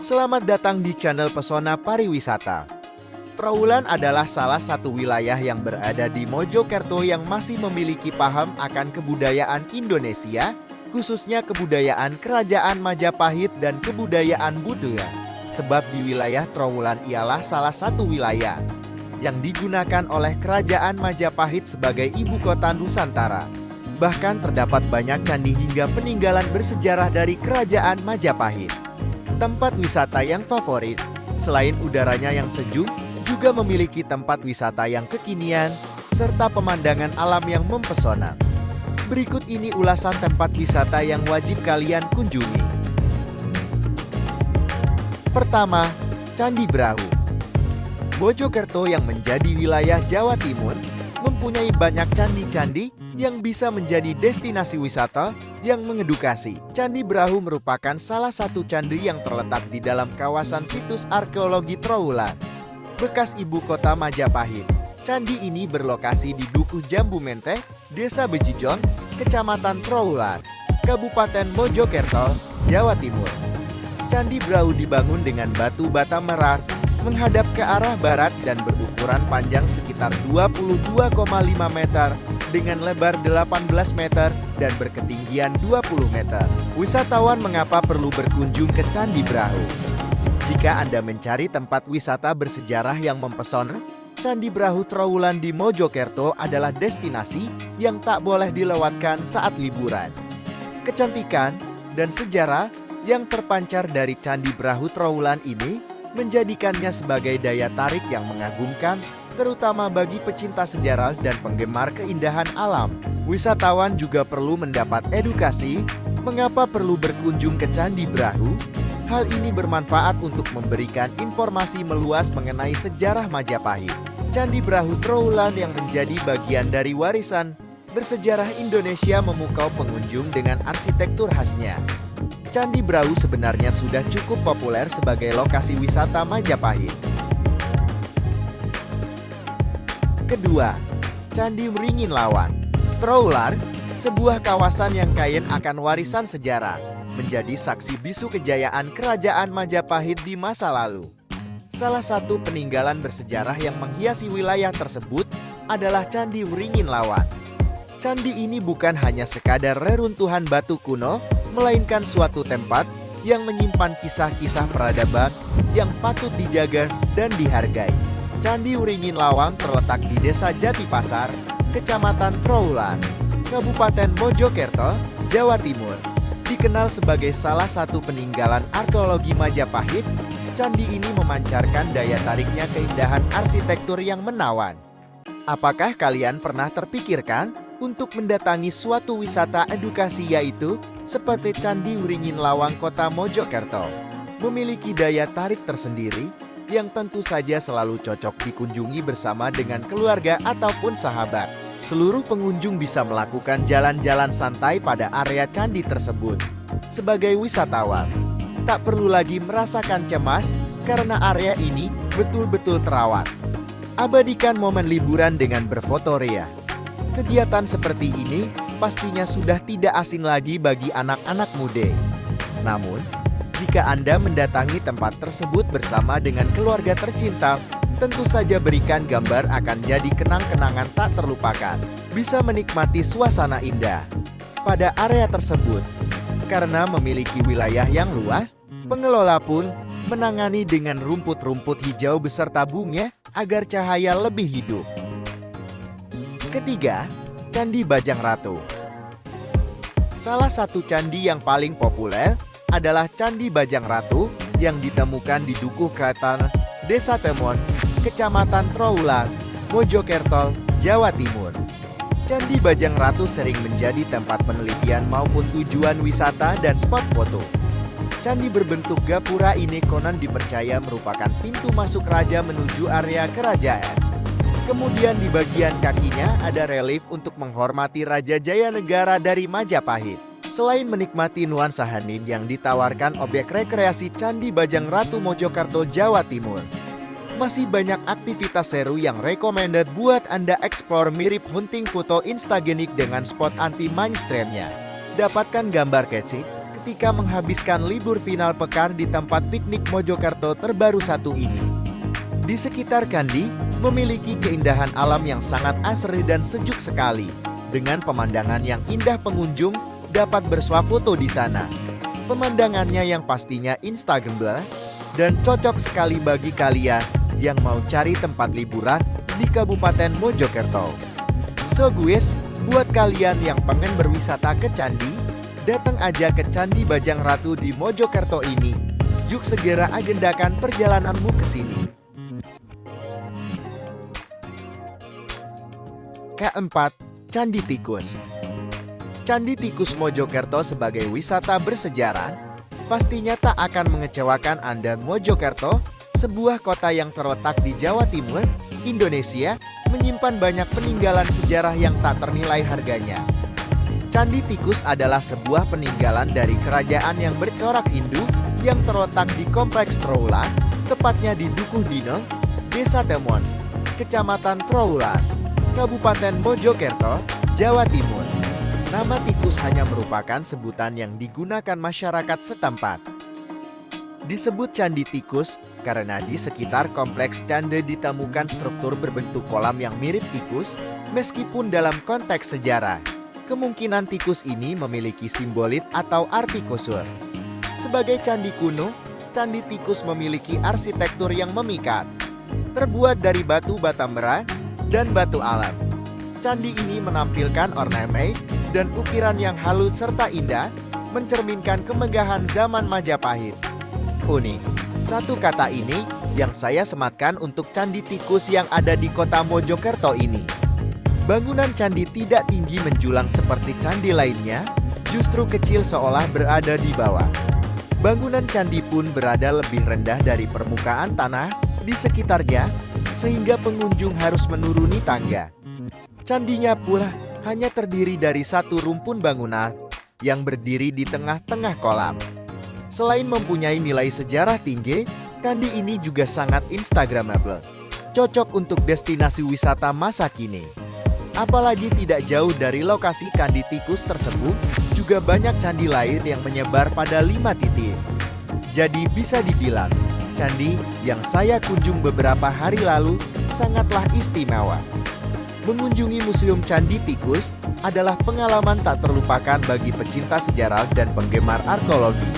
Selamat datang di channel Pesona Pariwisata. Trowulan adalah salah satu wilayah yang berada di Mojokerto yang masih memiliki paham akan kebudayaan Indonesia, khususnya kebudayaan Kerajaan Majapahit dan kebudayaan Buddha. Sebab di wilayah Trowulan ialah salah satu wilayah yang digunakan oleh Kerajaan Majapahit sebagai ibu kota Nusantara. Bahkan terdapat banyak candi hingga peninggalan bersejarah dari Kerajaan Majapahit. Tempat wisata yang favorit, selain udaranya yang sejuk, juga memiliki tempat wisata yang kekinian, serta pemandangan alam yang mempesona. Berikut ini ulasan tempat wisata yang wajib kalian kunjungi. Pertama, Candi Brahu. Mojokerto yang menjadi wilayah Jawa Timur, mempunyai banyak candi-candi yang bisa menjadi destinasi wisata yang mengedukasi. Candi Brahu merupakan salah satu candi yang terletak di dalam kawasan situs arkeologi Trowulan, bekas ibu kota Majapahit. Candi ini berlokasi di Dukuh Jambu Menteh, Desa Bejijon, Kecamatan Trowulan, Kabupaten Mojokerto, Jawa Timur. Candi Brahu dibangun dengan batu bata merah, menghadap ke arah barat dan berukuran panjang sekitar 22,5 meter dengan lebar 18 meter dan berketinggian 20 meter. Wisatawan mengapa perlu berkunjung ke Candi Brahu? Jika Anda mencari tempat wisata bersejarah yang mempesona, Candi Brahu Trowulan di Mojokerto adalah destinasi yang tak boleh dilewatkan saat liburan. Kecantikan dan sejarah yang terpancar dari Candi Brahu Trowulan ini menjadikannya sebagai daya tarik yang mengagumkan, terutama bagi pecinta sejarah dan penggemar keindahan alam. Wisatawan juga perlu mendapat edukasi mengapa perlu berkunjung ke Candi Brahu. Hal ini bermanfaat untuk memberikan informasi meluas mengenai sejarah Majapahit. Candi Brahu Trowulan yang menjadi bagian dari warisan bersejarah Indonesia memukau pengunjung dengan arsitektur khasnya. Candi Brahu sebenarnya sudah cukup populer sebagai lokasi wisata Majapahit. Kedua, Candi Wringin Lawang. Trowulan, sebuah kawasan yang kaya akan warisan sejarah, menjadi saksi bisu kejayaan Kerajaan Majapahit di masa lalu. Salah satu peninggalan bersejarah yang menghiasi wilayah tersebut adalah Candi Wringin Lawang. Candi ini bukan hanya sekadar reruntuhan batu kuno, melainkan suatu tempat yang menyimpan kisah-kisah peradaban yang patut dijaga dan dihargai. Candi Wringin Lawang terletak di Desa Jatipasar, Kecamatan Trowulan, Kabupaten Mojokerto, Jawa Timur. Dikenal sebagai salah satu peninggalan arkeologi Majapahit, candi ini memancarkan daya tariknya keindahan arsitektur yang menawan. Apakah kalian pernah terpikirkan untuk mendatangi suatu wisata edukasi yaitu seperti Candi Wringin Lawang Kota Mojokerto? Memiliki daya tarik tersendiri yang tentu saja selalu cocok dikunjungi bersama dengan keluarga ataupun sahabat. Seluruh pengunjung bisa melakukan jalan-jalan santai pada area candi tersebut. Sebagai wisatawan, tak perlu lagi merasakan cemas karena area ini betul-betul terawat. Abadikan momen liburan dengan berfoto ria. Kegiatan seperti ini pastinya sudah tidak asing lagi bagi anak-anak muda. Namun, jika Anda mendatangi tempat tersebut bersama dengan keluarga tercinta, tentu saja berikan gambar akan jadi kenang-kenangan tak terlupakan. Bisa menikmati suasana indah pada area tersebut. Karena memiliki wilayah yang luas, pengelola pun menangani dengan rumput-rumput hijau beserta bunga agar cahaya lebih hidup. Ketiga, Candi Bajang Ratu. Salah satu candi yang paling populer adalah Candi Bajang Ratu yang ditemukan di Dukuh Kraton, Desa Temon, Kecamatan Trowulan, Mojokerto, Jawa Timur. Candi Bajang Ratu sering menjadi tempat penelitian maupun tujuan wisata dan spot foto. Candi berbentuk gapura ini konon dipercaya merupakan pintu masuk raja menuju area kerajaan. Kemudian di bagian kakinya ada relief untuk menghormati Raja Jayanegara dari Majapahit. Selain menikmati nuansa hening yang ditawarkan objek rekreasi Candi Bajang Ratu Mojokerto, Jawa Timur, masih banyak aktivitas seru yang recommended buat Anda explore mirip hunting foto instagenik dengan spot anti mainstreamnya. Dapatkan gambar catchy ketika menghabiskan libur final pekan di tempat piknik Mojokerto terbaru satu ini. Di sekitar candi, memiliki keindahan alam yang sangat asri dan sejuk sekali. Dengan pemandangan yang indah, pengunjung dapat bersuah foto di sana. Pemandangannya yang pastinya instagramable dan cocok sekali bagi kalian yang mau cari tempat liburan di Kabupaten Mojokerto. So guys, buat kalian yang pengen berwisata ke candi, datang aja ke Candi Bajang Ratu di Mojokerto ini. Yuk segera agendakan perjalananmu ke sini. Keempat, Candi Tikus. Candi Tikus Mojokerto sebagai wisata bersejarah, pastinya tak akan mengecewakan Anda. Mojokerto, sebuah kota yang terletak di Jawa Timur, Indonesia, menyimpan banyak peninggalan sejarah yang tak ternilai harganya. Candi Tikus adalah sebuah peninggalan dari kerajaan yang bercorak Hindu yang terletak di Kompleks Trawulan, tepatnya di Dukuh Dino, Desa Temon, Kecamatan Trawulan, Kabupaten Mojokerto, Jawa Timur. Nama tikus hanya merupakan sebutan yang digunakan masyarakat setempat. Disebut Candi Tikus karena di sekitar kompleks candi ditemukan struktur berbentuk kolam yang mirip tikus, meskipun dalam konteks sejarah, kemungkinan tikus ini memiliki simbolit atau arti khusus. Sebagai candi kuno, Candi Tikus memiliki arsitektur yang memikat, terbuat dari batu bata merah dan batu alam. Candi ini menampilkan ornamen dan ukiran yang halus serta indah, mencerminkan kemegahan zaman Majapahit. Unik, satu kata ini yang saya sematkan untuk Candi Tikus yang ada di kota Mojokerto ini. Bangunan candi tidak tinggi menjulang seperti candi lainnya, justru kecil seolah berada di bawah. Bangunan candi pun berada lebih rendah dari permukaan tanah di sekitarnya, sehingga pengunjung harus menuruni tangga. Candinya pula hanya terdiri dari satu rumpun bangunan yang berdiri di tengah-tengah kolam. Selain mempunyai nilai sejarah tinggi, candi ini juga sangat instagramable, cocok untuk destinasi wisata masa kini. Apalagi tidak jauh dari lokasi Candi Tikus tersebut, juga banyak candi lain yang menyebar pada 5 titik. Jadi bisa dibilang, candi yang saya kunjung beberapa hari lalu sangatlah istimewa. Mengunjungi Museum Candi Tikus adalah pengalaman tak terlupakan bagi pecinta sejarah dan penggemar arkeologi.